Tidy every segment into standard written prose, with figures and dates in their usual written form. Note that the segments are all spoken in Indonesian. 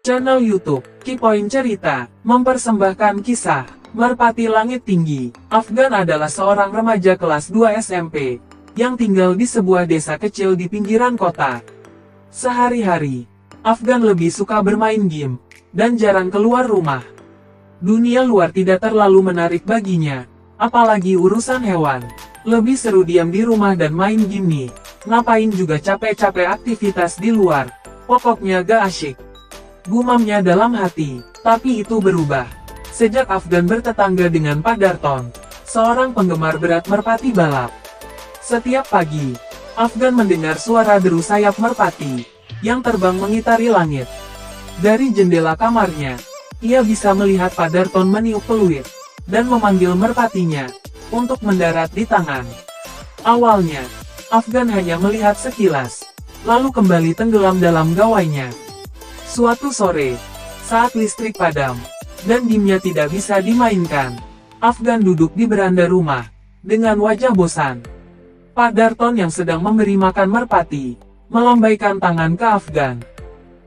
Channel YouTube Key Point Cerita mempersembahkan kisah Merpati Langit Tinggi. Afgan adalah seorang remaja kelas 2 SMP yang tinggal di sebuah desa kecil di pinggiran kota. Sehari-hari, Afgan lebih suka bermain game dan jarang keluar rumah. Dunia luar tidak terlalu menarik baginya, apalagi urusan hewan. Lebih seru diam di rumah dan main game nih. Ngapain juga capek-capek aktivitas di luar, pokoknya gak asyik. Gumamnya dalam hati, tapi itu berubah sejak Afgan bertetangga dengan Pak Darton, seorang penggemar berat merpati balap. Setiap pagi, Afgan mendengar suara deru sayap merpati yang terbang mengitari langit. Dari jendela kamarnya, ia bisa melihat Pak Darton meniup peluit dan memanggil merpatinya untuk mendarat di tangan. Awalnya, Afgan hanya melihat sekilas, lalu kembali tenggelam dalam gawainya. Suatu sore, saat listrik padam, dan gamenya tidak bisa dimainkan, Afgan duduk di beranda rumah, dengan wajah bosan. Pak Darton yang sedang memberi makan merpati, melambaikan tangan ke Afgan.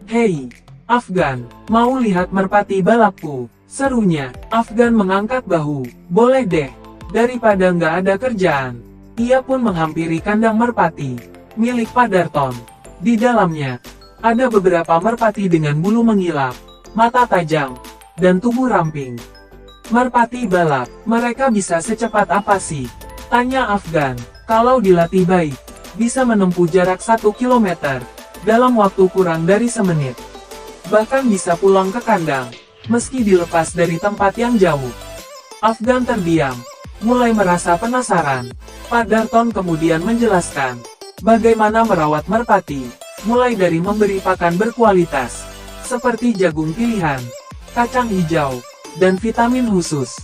"Hei, Afgan, mau lihat merpati balapku?" serunya. Afgan mengangkat bahu. "Boleh deh, daripada nggak ada kerjaan." Ia pun menghampiri kandang merpati, milik Pak Darton. Di dalamnya, ada beberapa merpati dengan bulu mengilap, mata tajam, dan tubuh ramping. "Merpati balap, mereka bisa secepat apa sih?" tanya Afgan. "Kalau dilatih baik, bisa menempuh jarak 1 kilometer, dalam waktu kurang dari semenit. Bahkan bisa pulang ke kandang, meski dilepas dari tempat yang jauh." Afgan terdiam, mulai merasa penasaran. Pak Darton kemudian menjelaskan bagaimana merawat merpati, mulai dari memberi pakan berkualitas, seperti jagung pilihan, kacang hijau, dan vitamin khusus.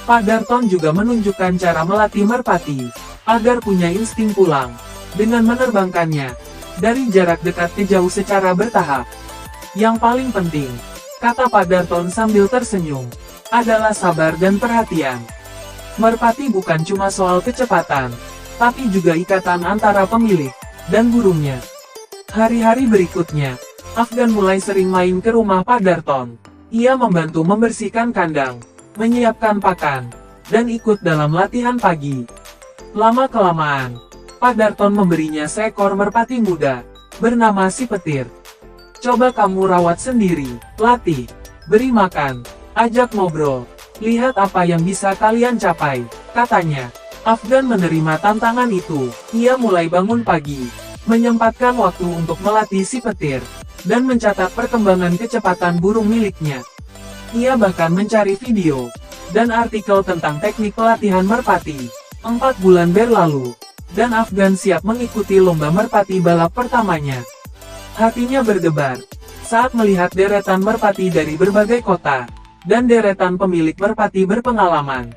Pak Darton juga menunjukkan cara melatih merpati, agar punya insting pulang, dengan menerbangkannya, dari jarak dekat ke jauh secara bertahap. "Yang paling penting," kata Pak Darton sambil tersenyum, "adalah sabar dan perhatian. Merpati bukan cuma soal kecepatan, tapi juga ikatan antara pemilik dan burungnya." Hari-hari berikutnya, Afgan mulai sering main ke rumah Pak Darton. Ia membantu membersihkan kandang, menyiapkan pakan, dan ikut dalam latihan pagi. Lama-kelamaan, Pak Darton memberinya seekor merpati muda, bernama si Petir. "Coba kamu rawat sendiri, latih, beri makan, ajak ngobrol, lihat apa yang bisa kalian capai," katanya. Afgan menerima tantangan itu. Ia mulai bangun pagi, menyempatkan waktu untuk melatih si Petir, dan mencatat perkembangan kecepatan burung miliknya. Ia bahkan mencari video dan artikel tentang teknik pelatihan merpati. 4 bulan berlalu, dan Afgan siap mengikuti lomba merpati balap pertamanya. Hatinya berdebar saat melihat deretan merpati dari berbagai kota, dan deretan pemilik merpati berpengalaman.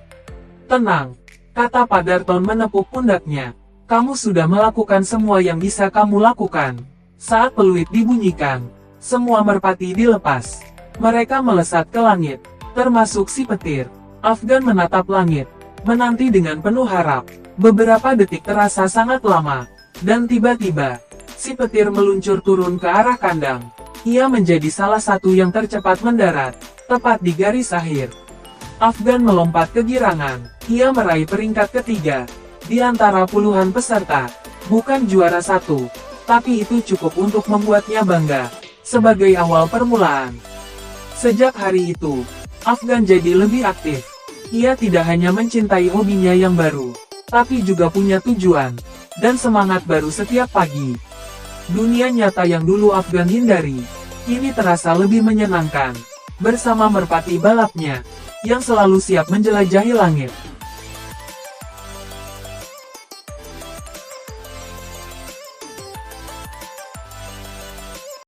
"Tenang," kata Pak Darton menepuk pundaknya. "Kamu sudah melakukan semua yang bisa kamu lakukan." Saat peluit dibunyikan, semua merpati dilepas. Mereka melesat ke langit, termasuk si Petir. Afgan menatap langit, menanti dengan penuh harap. Beberapa detik terasa sangat lama, dan tiba-tiba, si Petir meluncur turun ke arah kandang. Ia menjadi salah satu yang tercepat mendarat, tepat di garis akhir. Afgan melompat kegirangan. Ia meraih peringkat ketiga di antara puluhan peserta. Bukan juara 1, tapi itu cukup untuk membuatnya bangga, sebagai awal permulaan. Sejak hari itu, Afgan jadi lebih aktif. Ia tidak hanya mencintai hobinya yang baru, tapi juga punya tujuan dan semangat baru setiap pagi. Dunia nyata yang dulu Afgan hindari, kini terasa lebih menyenangkan, bersama merpati balapnya, yang selalu siap menjelajahi langit.